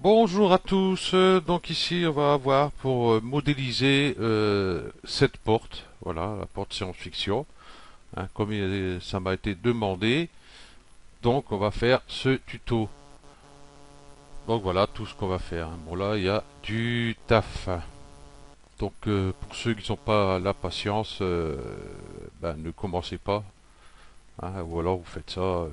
Bonjour à tous. Donc ici, on va voir pour modéliser cette porte. Voilà, la porte science-fiction, hein, comme ça m'a été demandé. Donc, on va faire ce tuto. Donc voilà tout ce qu'on va faire, hein. Bon là, il y a du taf. Donc pour ceux qui n'ont pas la patience, ne commencez pas, hein, ou alors vous faites ça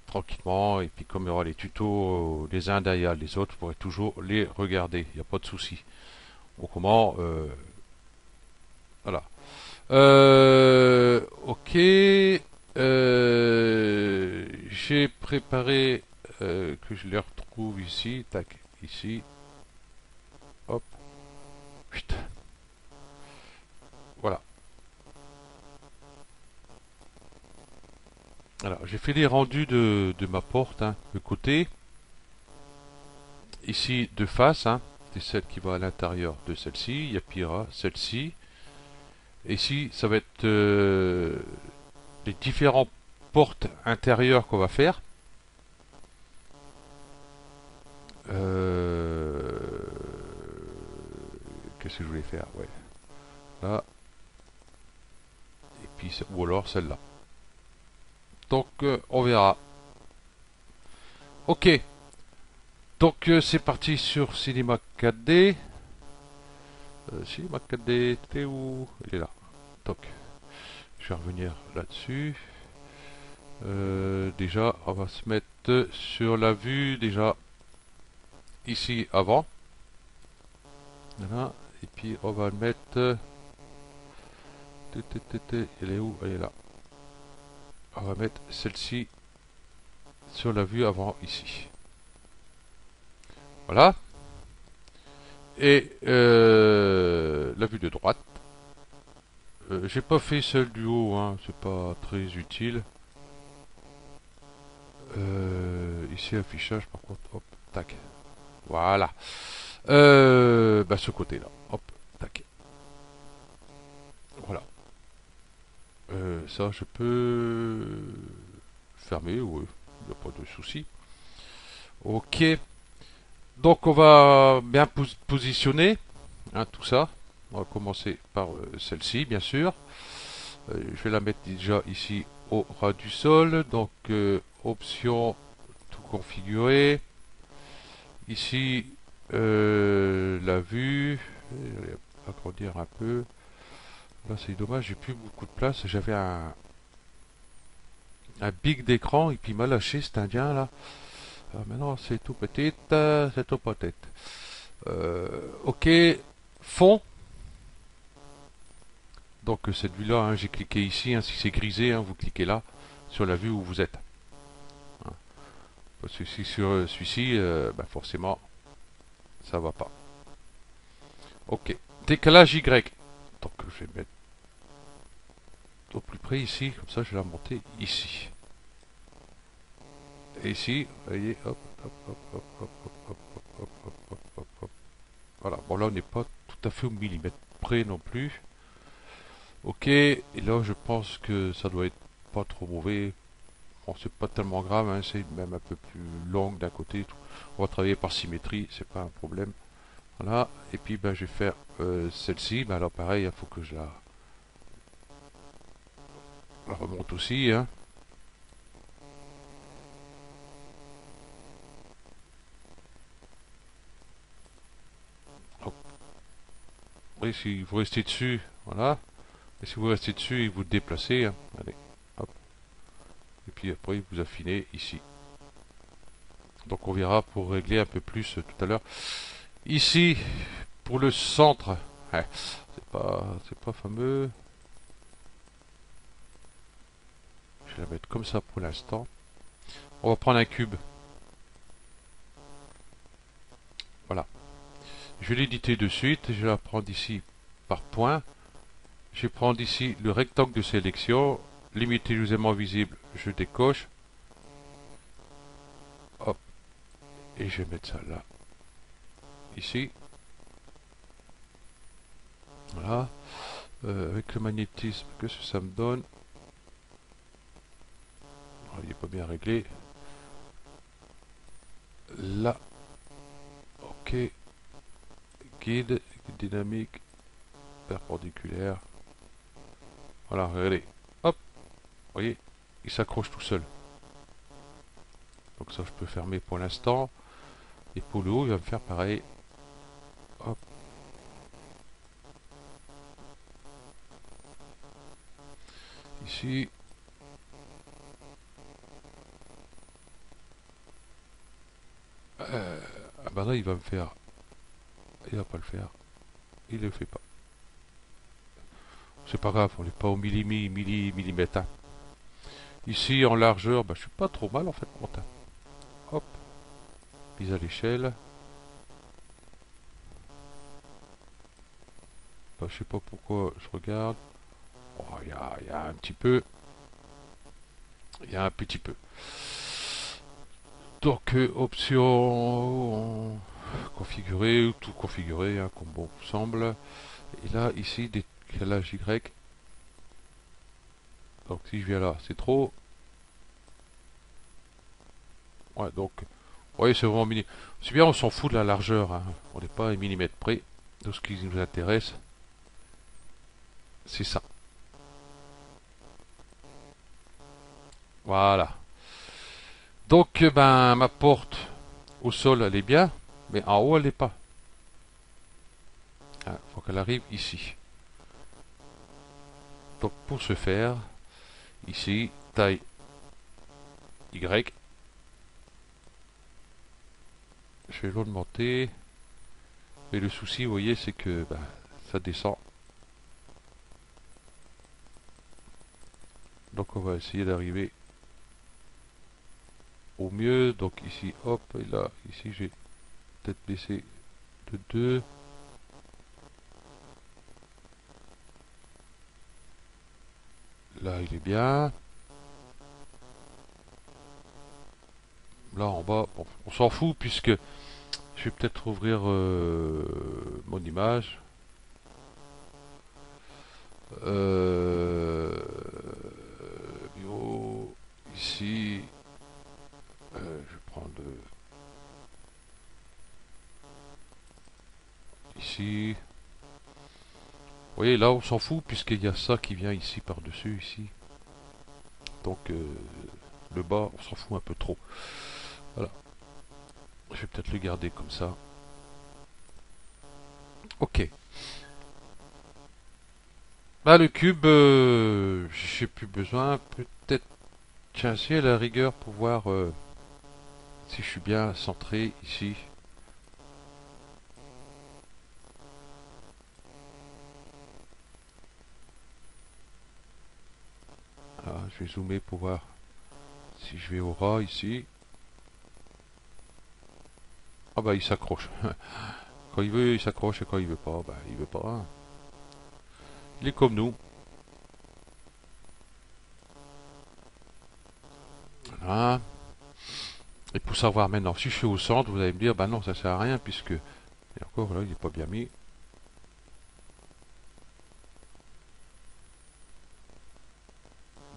tranquillement. Et puis comme il y aura les tutos les uns derrière les autres, vous pourrez toujours les regarder. Il n'y a pas de souci. Bon, comment voilà. Ok. J'ai préparé que je les retrouve ici. Tac, ici. Hop. Chut. Voilà. Alors, j'ai fait les rendus de ma porte, hein, de côté. Ici, de face, hein. C'est celle qui va à l'intérieur de celle-ci. Il y a Pira, celle-ci. Et ici, ça va être les différentes portes intérieures qu'on va faire. Euh, Qu'est-ce que je voulais faire? Ouais. Là, et puis, ou alors celle-là. Donc, on verra. Ok. Donc, c'est parti sur Cinema 4D. Cinema 4D, t'es où? Il est là. Donc, je vais revenir là-dessus. Déjà, on va se mettre sur la vue, déjà, ici, avant. Voilà. Et puis, on va le mettre... Elle est où? Elle est là. On va mettre celle-ci sur la vue avant, ici. Voilà. Et la vue de droite. J'ai pas fait celle du haut, hein, c'est pas très utile. Ici, affichage, par contre, hop, tac. Voilà. Ce côté-là. Hop, tac. Voilà. Ça, je peux fermer, oui. Il n'y a pas de souci. Ok. Donc, on va bien positionner, hein, tout ça. On va commencer par celle-ci, bien sûr. Je vais la mettre déjà ici au ras du sol. Donc, option, tout configurer. Ici, la vue. Je vais agrandir un peu. Là, c'est dommage, j'ai plus beaucoup de place. J'avais un big d'écran et puis il m'a lâché cet indien là. Maintenant, c'est tout petit, c'est tout petit. Ok, fond. Donc, cette vue-là, hein, j'ai cliqué ici. Hein, si c'est grisé, hein, vous cliquez là sur la vue où vous êtes. Hein. Parce que si sur celui-ci, forcément, ça va pas. Ok, décalage Y. Donc, je vais mettre au plus près ici. Comme ça, je vais la monter ici. Et ici, vous voyez, hop, hop, hop, hop, hop, hop, hop, hop, hop, hop, hop, hop. Voilà, bon là on n'est pas tout à fait au millimètre près non plus. Ok, et là je pense que ça doit être pas trop mauvais. Bon, c'est pas tellement grave, hein, c'est même un peu plus long d'un côté. On va travailler par symétrie, c'est pas un problème. Voilà, et puis je vais faire celle-ci. Alors pareil, il faut que je la remonte aussi, hein. Donc, oui, si vous restez dessus, voilà. Et si vous restez dessus et vous déplacez, hein, allez, hop. Et puis après vous affinez ici. Donc on verra pour régler un peu plus tout à l'heure. Ici, pour le centre, ouais, c'est pas fameux. Je vais la mettre comme ça pour l'instant. On va prendre un cube. Voilà. Je vais l'éditer de suite. Je vais la prendre ici par point. Je vais prendre ici le rectangle de sélection. Limiter l'usément visible. Je décoche. Hop. Et je vais mettre ça là. Ici. Voilà. Avec le magnétisme, qu'est-ce que ça me donne? Oh, il n'est pas bien réglé. Là. Ok. Guide dynamique perpendiculaire. Voilà, regardez. Hop, vous voyez, il s'accroche tout seul. Donc ça, je peux fermer pour l'instant. Et pour le haut, il va me faire pareil. Hop. Ici. Ah bah là, il va me faire. Il va pas le faire. Il le fait pas. C'est pas grave, on n'est pas au millimètre. Hein. Ici, en largeur, bah, je suis pas trop mal en fait. Hop, mise à l'échelle. Bah, je sais pas pourquoi je regarde. Oh, il y a un petit peu. Il y a un petit peu. Donc, option configurer, ou tout configurer, hein, comme bon vous semble. Et là, ici, décalage Y. Donc, si je viens là, c'est trop. Ouais, donc, oui, c'est vraiment mini. C'est bien, on s'en fout de la largeur. Hein. On n'est pas à un millimètre près. Tout ce qui nous intéresse, c'est ça. Voilà. Donc, ben, ma porte au sol, elle est bien, mais en haut, elle n'est pas. Il faut qu'elle arrive ici. Donc, pour ce faire, ici, taille Y. Je vais l'augmenter. Et le souci, vous voyez, c'est que ben, ça descend. Donc, on va essayer d'arriver au mieux. Donc, ici, hop, et là, ici, j'ai peut-être baissé de 2. Là, il est bien. Là, en bas, bon, on s'en fout puisque je vais peut-être ouvrir mon image. Euh, bio, ici, je vais prendre ici. Vous voyez, là, on s'en fout puisqu'il y a ça qui vient ici par-dessus, ici. Donc, le bas, on s'en fout un peu trop. Voilà. Je vais peut-être le garder comme ça. Ok. Bah, le cube, j'ai plus besoin. Peut-être, tiens, si à la rigueur, pour voir si je suis bien centré ici. Ah, je vais zoomer pour voir si je vais au ras ici. Ah bah il s'accroche. Quand il veut, il s'accroche et quand il veut pas, bah il veut pas. Hein. Il est comme nous. Voilà. Et pour savoir maintenant, si je suis au centre, vous allez me dire, bah non, ça sert à rien puisque. Et encore là, il n'est pas bien mis.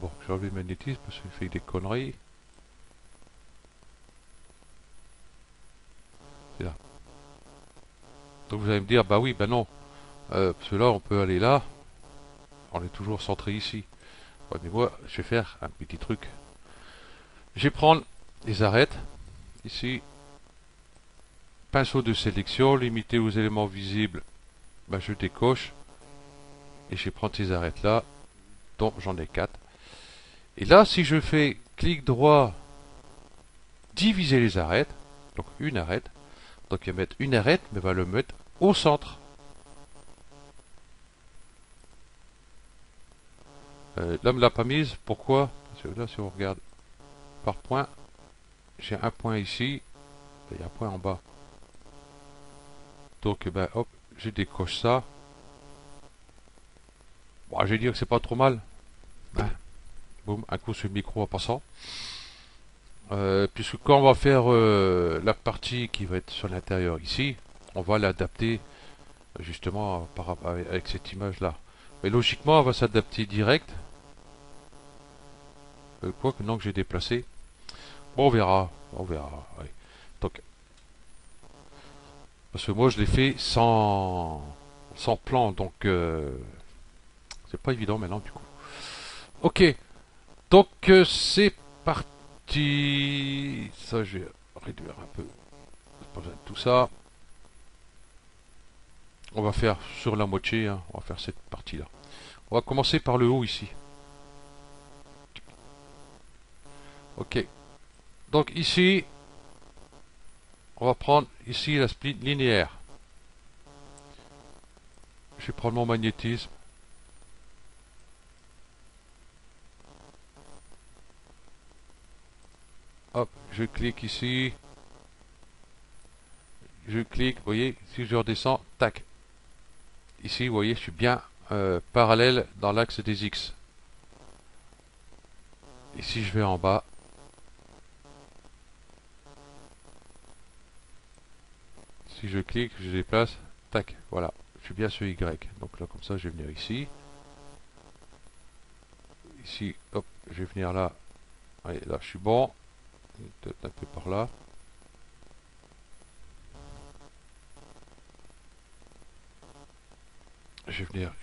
Bon, j'ai enlevé le magnétisme parce qu'il fait des conneries. C'est là. Donc vous allez me dire, bah oui, bah non. Parce que là, on peut aller là. On est toujours centré ici. Ouais, mais moi, je vais faire un petit truc. Je vais prendre les arêtes. Ici, pinceau de sélection, limité aux éléments visibles. Bah, je décoche. Et je vais prendre ces arêtes là. Donc j'en ai 4. Et là, si je fais clic droit, diviser les arêtes. Donc une arête. Donc il va mettre une arête, mais va le mettre au centre. Là, me l'a pas mise. Pourquoi? Parce que là, si on regarde par point, j'ai un point ici. Il y a un point en bas. Donc, ben, hop, je décoche ça. Bon, je vais dire que c'est pas trop mal. Hein. Boum, un coup sur le micro en passant. Puisque quand on va faire la partie qui va être sur l'intérieur ici, on va l'adapter justement avec cette image là. Mais logiquement, elle va s'adapter direct. Quoi que non que j'ai déplacé. Bon, on verra. On verra. Ouais. Donc, Parce que moi je l'ai fait sans plan, donc c'est pas évident maintenant du coup. Ok, donc c'est parti. Ça je vais réduire un peu. Pas besoin de tout ça. On va faire sur la moitié, hein. On va faire cette partie-là. On va commencer par le haut ici. Ok. Donc ici, on va prendre ici la split linéaire. Je vais prendre mon magnétisme. Hop, je clique ici. Je clique, vous voyez, si je redescends, tac. Ici, vous voyez, je suis bien parallèle dans l'axe des X. Ici, je vais en bas. Si je clique, je déplace, tac, voilà. Je suis bien sur Y. Donc là, comme ça, je vais venir ici. Ici, hop, je vais venir là. Allez, là, je suis bon. Peut-être un peu par là. Je vais venir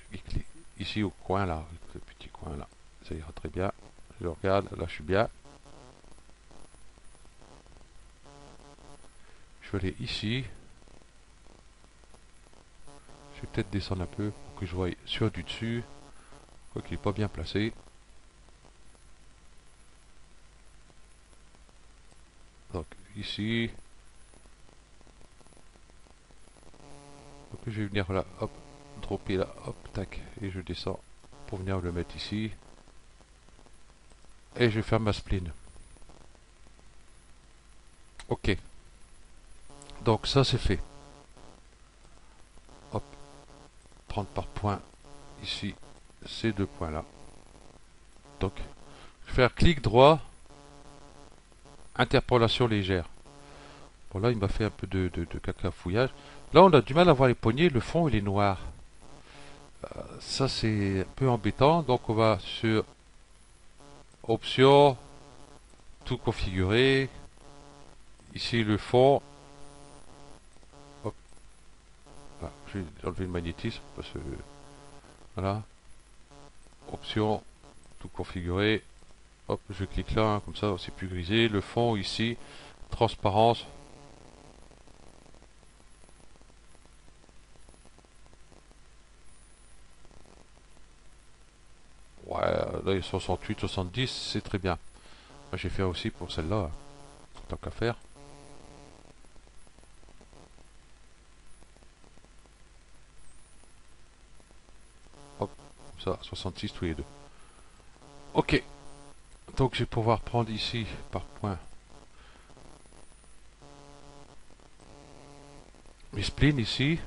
ici au coin là, ce petit coin là. Ça ira très bien. Je regarde, là je suis bien. Je vais aller ici. Je vais peut-être descendre un peu pour que je voie sur du dessus. Quoi qu'il n'est pas bien placé. Donc ici. Donc je vais venir là, hop, dropper là, hop, tac, et je descends pour venir le mettre ici. Et je vais faire ma spline. Ok. Donc ça c'est fait. Hop, prendre par point ici ces deux points là. Donc je vais faire clic droit, interpolation légère. Bon là il m'a fait un peu de cacafouillage. Là on a du mal à voir les poignées, le fond il est noir. Ça c'est un peu embêtant, donc on va sur option, tout configurer. Ici le fond. Hop, là, je vais enlever le magnétisme parce que voilà. Option, tout configurer. Hop, je clique là, hein, comme ça c'est plus grisé. Le fond ici, transparence. Ouais, là il y a 68, 70, c'est très bien. J'ai fait aussi pour celle-là, hein, tant qu'à faire. Hop, comme ça, 66 tous les deux. Ok, donc je vais pouvoir prendre ici par point mes splines ici.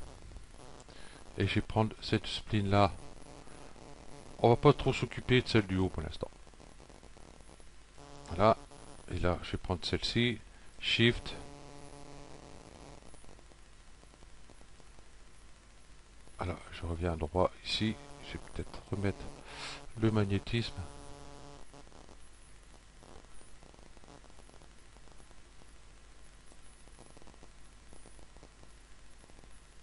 Et je vais prendre cette spline là. On va pas trop s'occuper de celle du haut pour l'instant. Voilà. Et là, je vais prendre celle-ci. Shift. Voilà, je reviens à droit ici. Je vais peut-être remettre le magnétisme.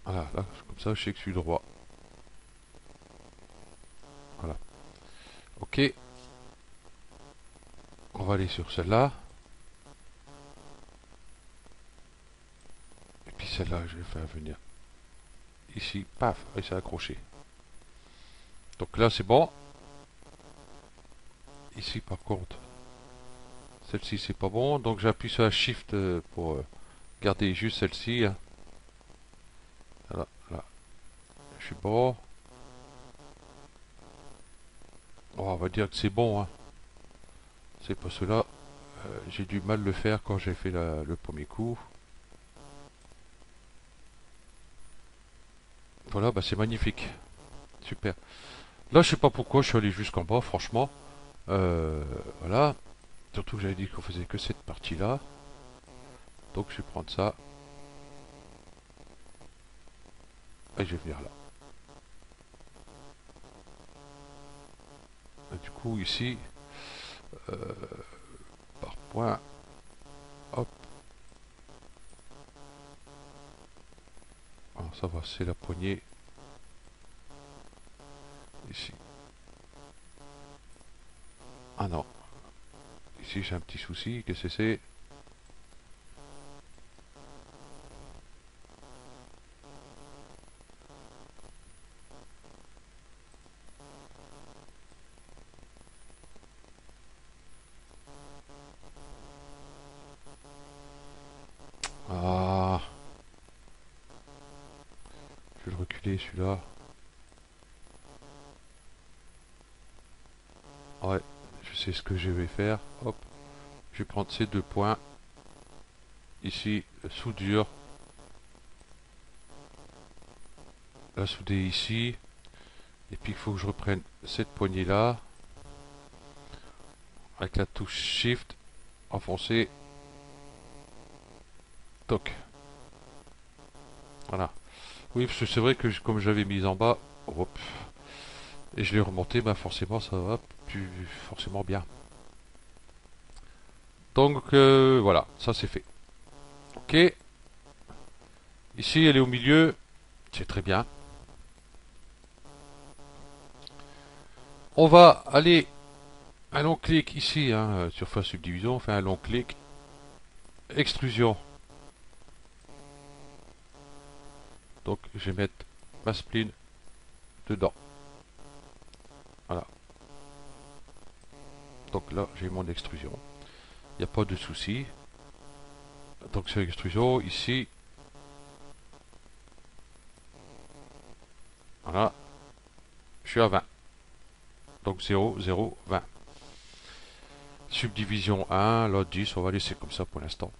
Voilà, là, comme ça, je sais que je suis droit. Voilà. Ok. On va aller sur celle-là. Et puis celle-là, je vais faire venir ici. Paf, et c'est accroché. Donc là, c'est bon. Ici, par contre, celle-ci, c'est pas bon. Donc j'appuie sur la Shift pour garder juste celle-ci, hein. Voilà, là, je suis bon. Oh, on va dire que c'est bon, hein. C'est pas cela. J'ai dû mal le faire quand j'ai fait le premier coup. Voilà, bah c'est magnifique. Super. Là, je sais pas pourquoi je suis allé jusqu'en bas, franchement. Voilà. Surtout que j'avais dit qu'on faisait que cette partie-là. Donc je vais prendre ça. Et je vais venir là. Et du coup, ici, euh, par point, hop, ça va, c'est la poignée. Ici. Ah non. Ici j'ai un petit souci. Qu'est-ce que c'est? Ah, je vais le reculer celui-là. Ouais, je sais ce que je vais faire. Hop, je vais prendre ces deux points. Ici, soudure. La souder ici. Et puis il faut que je reprenne cette poignée là. Avec la touche Shift. Enfoncer. Toc. Voilà. Oui, parce que c'est vrai que comme j'avais mis en bas, hop, et je l'ai remonté, bah forcément ça va plus forcément bien. Donc voilà, ça c'est fait. Ok, ici elle est au milieu, c'est très bien. On va aller un long clic ici, hein, surface subdivision, on fait un long clic, extrusion. Donc je vais mettre ma spline dedans. Voilà. Donc là j'ai mon extrusion. Il n'y a pas de souci. Donc c'est l'extrusion ici. Voilà. Je suis à 20. Donc 0, 0, 20. Subdivision 1, là 10, on va laisser comme ça pour l'instant.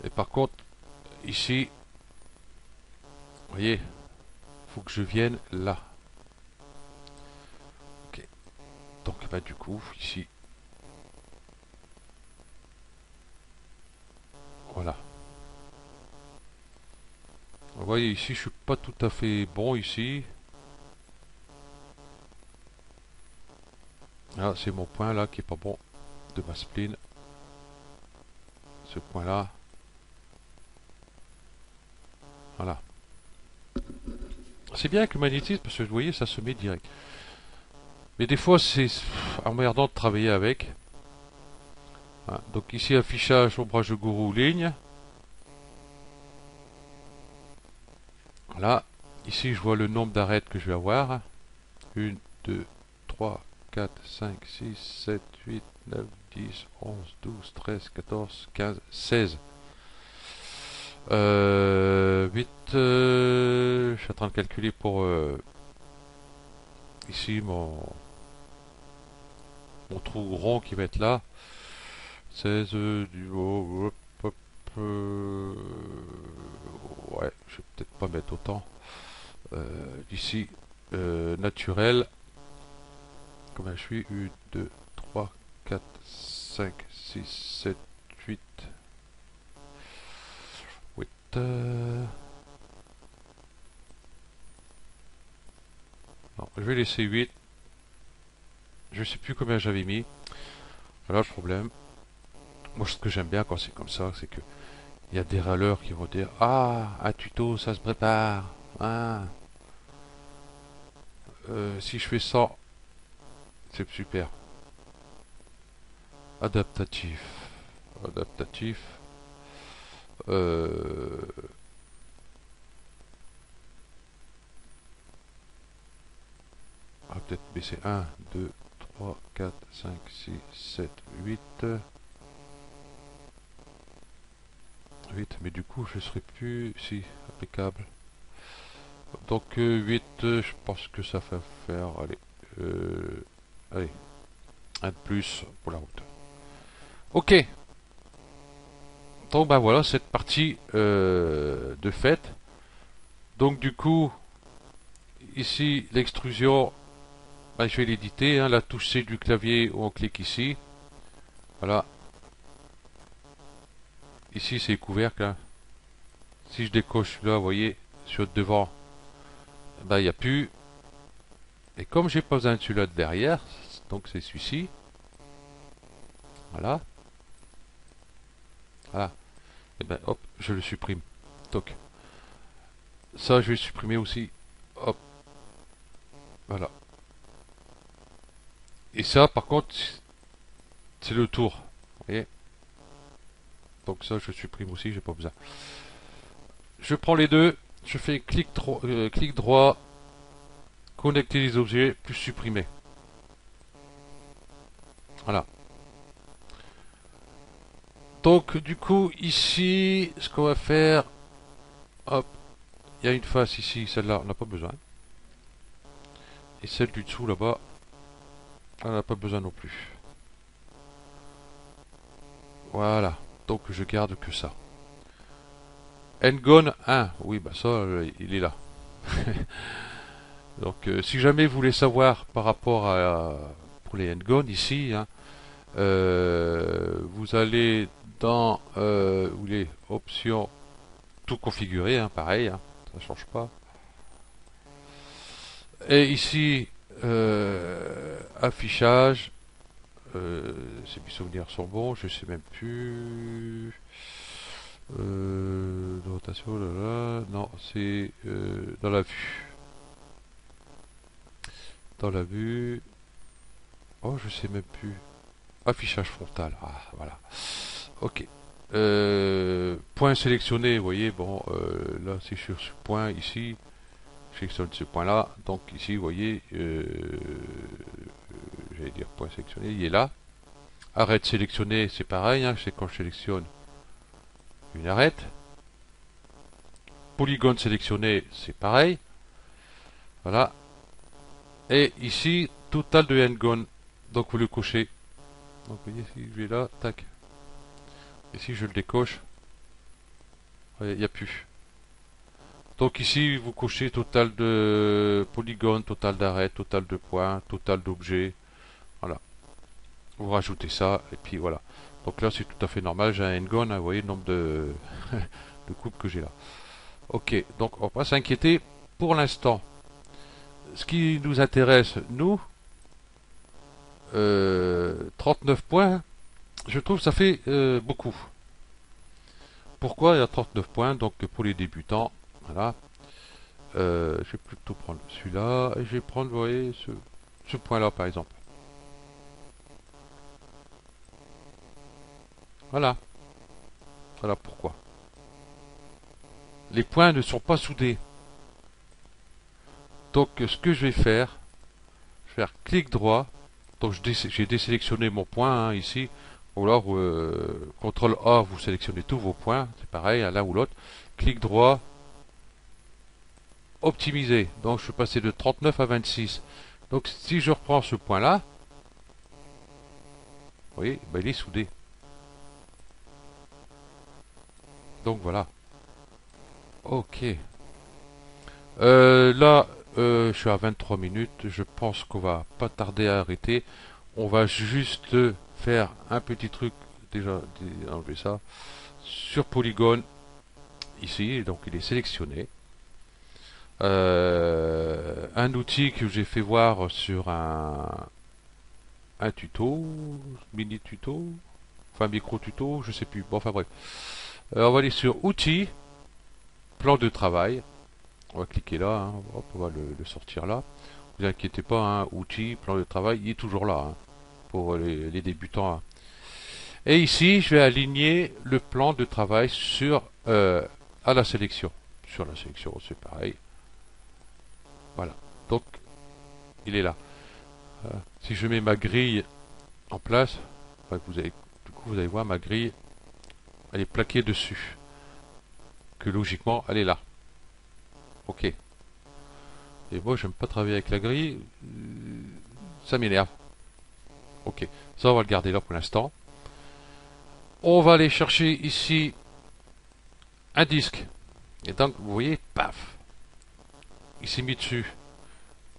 Et par contre, ici, vous voyez, il faut que je vienne là. Ok. Donc bah, du coup, ici, voilà. Vous voyez ici, je suis pas tout à fait bon ici. Là, c'est mon point là qui est pas bon de ma spline. Ce point là. Voilà. C'est bien avec le magnétisme parce que vous voyez, ça se met direct. Mais des fois, c'est emmerdant de travailler avec. Voilà. Donc ici, affichage, ombrage de gourou, ligne. Voilà. Ici, je vois le nombre d'arêtes que je vais avoir. 1, 2, 3, 4, 5, 6, 7, 8, 9, 10, 11, 12, 13, 14, 15, 16. 8, je suis en train de calculer pour ici mon trou rond qui va être là. 16 du haut. Hop, hop, ouais, je vais peut-être pas mettre autant. Ici, naturel. Combien je suis? 1, 2, 3, 4, 5, 6, 7, 8. 8. Non, je vais laisser 8. Je sais plus combien j'avais mis. Voilà le problème. Moi, ce que j'aime bien quand c'est comme ça, c'est que il y a des râleurs qui vont dire ah, un tuto, ça se prépare. Ah, si je fais ça, c'est super. Adaptatif. Adaptatif. Euh, on va peut-être baisser 1, 2, 3, 4, 5, 6, 7, 8. 8, mais du coup, je serai plus. Si, impeccable. Donc 8, je pense que ça va faire. Allez. Allez. Un de plus pour la route. Ok. Donc bah voilà cette partie de fait. Donc du coup, ici l'extrusion, bah, je vais l'éditer. Hein, la touche C du clavier où on clique ici. Voilà. Ici c'est couvercle. Hein. Si je décoche là, vous voyez, sur le devant, bah il n'y a plus. Et comme j'ai pas besoin de celui-là de derrière, donc c'est celui-ci. Voilà. Voilà. Et ben hop, je le supprime. Donc Ça, je vais supprimer aussi. Hop, voilà. Et ça, par contre, c'est le tour. Vous voyez. Donc ça, je supprime aussi, j'ai pas besoin. Je prends les deux, je fais clic droit, connecter les objets, plus supprimer. Voilà. Donc du coup, ici, ce qu'on va faire, hop, il y a une face ici, celle-là, on n'a pas besoin. Et celle du dessous, là-bas, on n'a pas besoin non plus. Voilà. Donc je garde que ça. Ngon 1, oui, bah ça, il est là. Donc si jamais vous voulez savoir par rapport à pour les Ngon ici, hein, vous allez dans les options tout configurer, hein, pareil, hein, ça ne change pas. Et ici, affichage, mes souvenirs sont bons, je sais même plus. Rotation, là, là, non, c'est dans la vue. Dans la vue. Oh, je sais même plus. Affichage frontal. Ah, voilà. Ok. Point sélectionné, vous voyez, bon, là c'est sur ce point ici. Je sélectionne ce point-là. Donc ici, vous voyez, j'allais dire point sélectionné, il est là. Arrête sélectionné, c'est pareil, hein, c'est quand je sélectionne une arête. Polygone sélectionné, c'est pareil. Voilà. Et ici, total de n-gone. Donc vous le cochez. Donc vous voyez, si je vais là, tac. Et si je le décoche, il n'y a plus. Donc ici, vous cochez total de polygones, total d'arrêt, total de points, total d'objets. Voilà. Vous rajoutez ça, et puis voilà. Donc là, c'est tout à fait normal. J'ai un n-gone, hein, vous voyez le nombre de, de coupes que j'ai là. Ok, donc on va pas s'inquiéter pour l'instant. Ce qui nous intéresse, nous, 39 points, je trouve que ça fait beaucoup. Pourquoi il y a 39 points? Donc pour les débutants, voilà. Je vais plutôt prendre celui-là et je vais prendre, vous voyez, ce point-là par exemple. Voilà. Voilà pourquoi. Les points ne sont pas soudés. Donc ce que je vais faire, je vais faire clic droit. Donc j'ai désélectionné mon point hein, ici. Ou alors CTRL A, vous sélectionnez tous vos points. C'est pareil, hein, l'un ou l'autre. Clic droit, optimiser. Donc je suis passé de 39 à 26. Donc si je reprends ce point-là, vous voyez, ben, il est soudé. Donc voilà. Ok. Là, je suis à 23 minutes. Je pense qu'on va pas tarder à arrêter. On va juste faire un petit truc. Déjà, enlever ça. Sur Polygone, ici. Donc il est sélectionné. Un outil que j'ai fait voir sur un tuto, mini tuto, enfin micro tuto, je sais plus. Bon, enfin bref. On va aller sur outils, plan de travail. On va cliquer là, hein. Hop, on va le sortir là. Vous inquiétez pas, hein, outils, plan de travail, il est toujours là hein, pour les débutants. Hein. Et ici, je vais aligner le plan de travail sur à la sélection. Sur la sélection, c'est pareil. Voilà. Donc, il est là. Si je mets ma grille en place, du coup, vous allez voir ma grille, elle est plaquée dessus. Que logiquement, elle est là. Ok. Et moi, j'aime pas travailler avec la grille. Ça m'énerve. Ok. Ça, on va le garder là pour l'instant. On va aller chercher ici un disque. Et donc, vous voyez, paf, il s'est mis dessus.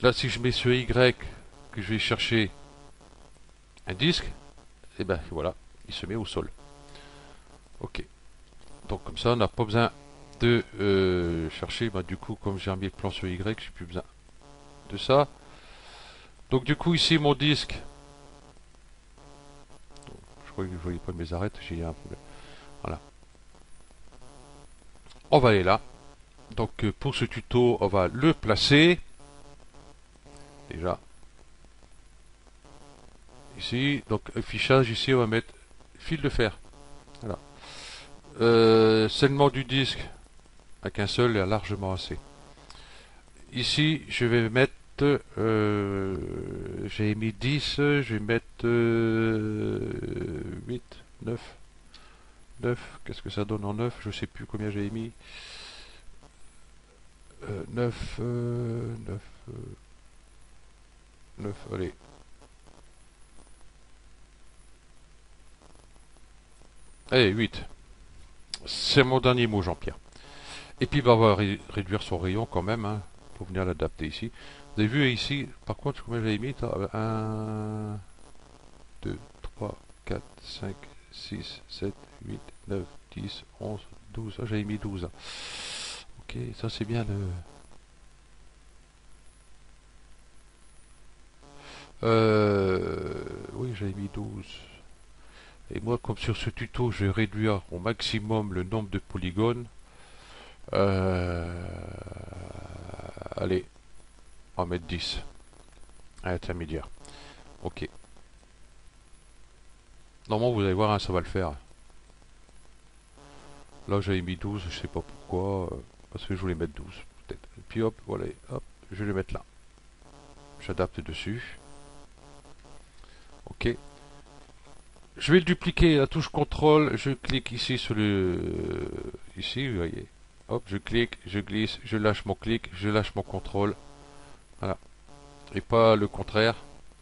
Là, si je mets sur Y, que je vais chercher un disque, et ben voilà, il se met au sol. Ok. Donc comme ça, on n'a pas besoin de chercher. Ben, du coup, comme j'ai remis le plan sur Y, j'ai plus besoin de ça. Donc du coup, ici, mon disque. Je crois que je ne voyais pas de mes arêtes, j'ai un problème. Voilà. On va aller là. Donc pour ce tuto, on va le placer. Déjà. Ici, donc affichage, ici on va mettre fil de fer. Voilà. Scellement du disque, avec un seul est largement assez. Ici, je vais mettre, j'ai mis 10, je vais mettre 8, 9, 9. Qu'est-ce que ça donne en 9? Je sais plus combien j'ai mis. 9, 9, 9, allez. Allez, 8. C'est mon dernier mot, Jean-Pierre. Et puis, bah, on va réduire son rayon quand même, hein, pour venir l'adapter ici. Vous avez vu ici, par contre, combien j'avais mis? 1, 2, 3, 4, 5, 6, 7, 8, 9, 10, 11, 12. Ah, j'avais mis 12. Ok, ça c'est bien le... Oui, j'avais mis 12. Et moi, comme sur ce tuto, je vais réduire au maximum le nombre de polygones. Allez, on va mettre 10. À intermédiaire. Ok. Normalement, vous allez voir, hein, ça va le faire. Là, j'avais mis 12, je sais pas pourquoi. Parce que je voulais mettre 12, peut-être. Et puis hop, voilà, hop, je vais le mettre là. J'adapte dessus. Ok. Je vais le dupliquer, la touche CTRL, je clique ici sur le... Ici, vous voyez. Hop, je clique, je glisse, je lâche mon clic, je lâche mon contrôle. Voilà. Et pas le contraire.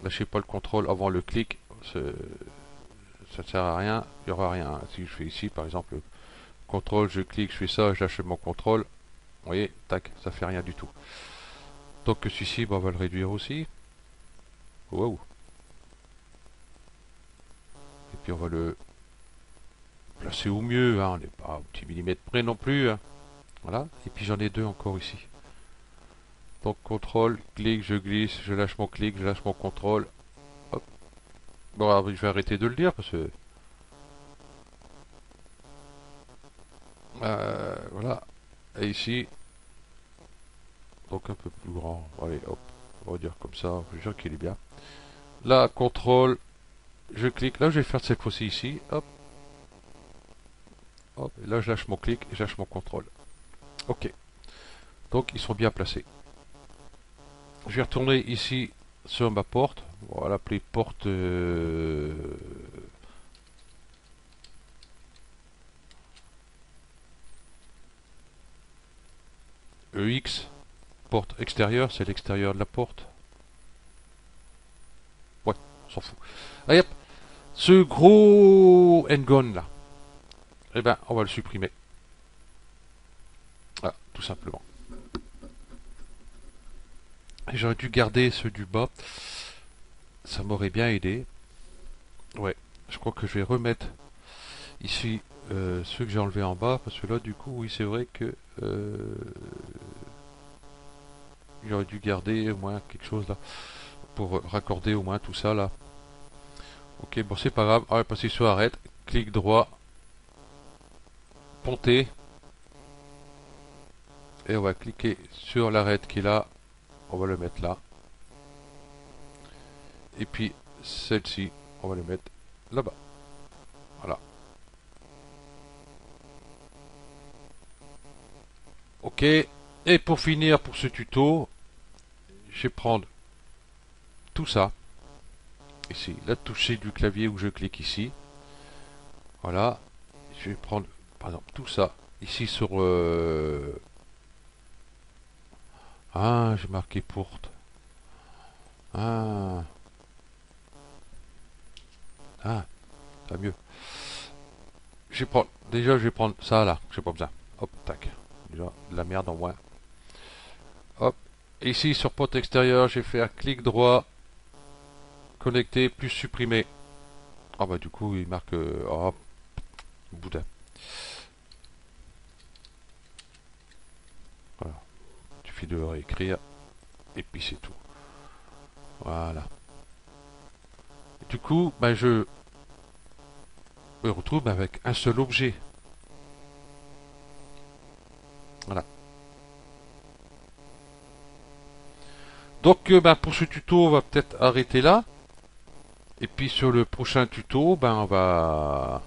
Lâchez pas le contrôle avant le clic. Ça ne sert à rien, il n'y aura rien. Si je fais ici, par exemple, contrôle, je clique, je fais ça, je lâche mon contrôle. Vous voyez, tac, ça fait rien du tout. Donc celui-ci, on va le réduire aussi. Wow. Et puis on va le placer au mieux, hein. On n'est pas au petit millimètre près non plus, hein. Voilà. Et puis j'en ai deux encore ici. Donc contrôle, clic, je glisse, je lâche mon clic, je lâche mon contrôle. Hop. Bon, alors, je vais arrêter de le dire parce que... voilà. Et ici, donc un peu plus grand. Allez, hop. On va dire comme ça, je suis sûr qu'il est bien. Là, contrôle, je clique. Là, je vais faire cette fois-ci ici. Hop. Hop. Et là, je lâche mon clic et je lâche mon contrôle. Ok. Donc, ils sont bien placés. Je vais retourner ici sur ma porte. On va l'appeler porte EX. Porte extérieure, c'est l'extérieur de la porte. Ouais, on s'en fout. Allez hop, ce gros N-gon là, eh ben, on va le supprimer. Voilà, tout simplement. J'aurais dû garder ceux du bas. Ça m'aurait bien aidé. Ouais, je crois que je vais remettre ici ceux que j'ai enlevés en bas. Parce que là, du coup, oui, c'est vrai que j'aurais dû garder au moins quelque chose là. Pour raccorder au moins tout ça là. Ok, bon, c'est pas grave. On va passer sur arrête. Clic droit. Ponter. Et on va cliquer sur l'arête qui est là. On va le mettre là. Et puis celle-ci, on va le mettre là-bas. Voilà. Ok. Et pour finir pour ce tuto, je vais prendre tout ça. Ici, la touche du clavier où je clique ici. Voilà. Je vais prendre par exemple tout ça. Ici sur... Ah, j'ai marqué porte. Ah. Ah, ça va mieux. Je vais prendre... Déjà, je vais prendre ça là. J'ai pas besoin. Hop, tac. Déjà, de la merde en moins. Hop. Ici, sur porte extérieure, je vais faire clic droit. Connecter plus supprimer. Ah bah du coup, il marque... oh, boudin. Voilà. Il suffit de réécrire. Et puis c'est tout. Voilà. Du coup, ben, je me retrouve avec un seul objet. Voilà. Donc ben, pour ce tuto, on va peut-être arrêter là. Et puis sur le prochain tuto, ben, on va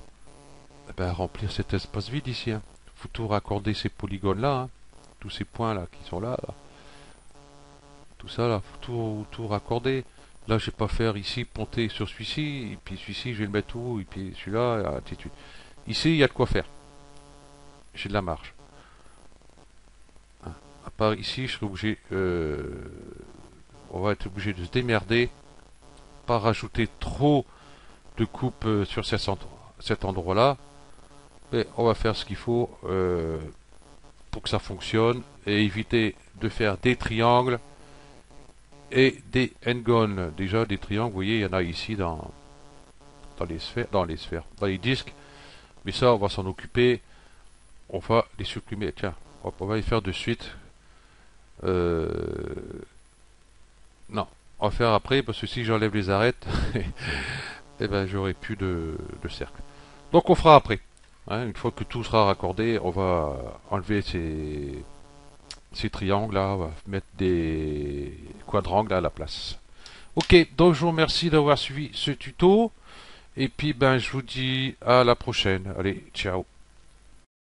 ben, remplir cet espace vide ici. Hein. Faut tout raccorder ces polygones-là. Hein. Tous ces points-là qui sont là. Tout ça, là, faut tout raccorder. Là, je vais pas faire ici, ponter sur celui-ci. Et puis celui-ci, je vais le mettre où. Et puis celui-là, et ainsi de suite. Ici, il y a de quoi faire. J'ai de la marge. Hein. À part ici, je serai obligé... on va être obligé de se démerder. Pas rajouter trop de coupe sur cet endroit-là. Mais on va faire ce qu'il faut pour que ça fonctionne et éviter de faire des triangles et des n-gones. Déjà, des triangles, vous voyez, il y en a ici dans les disques. Mais ça, on va s'en occuper. On va les supprimer. Tiens, hop, on va les faire de suite. Euh, non, on va faire après parce que si j'enlève les arêtes, eh ben, j'aurai plus de cercle. Donc, on fera après. Hein, une fois que tout sera raccordé, on va enlever ces triangles là, on va mettre des quadrangles à la place. Ok, donc je vous remercie d'avoir suivi ce tuto. Et puis ben je vous dis à la prochaine. Allez, ciao.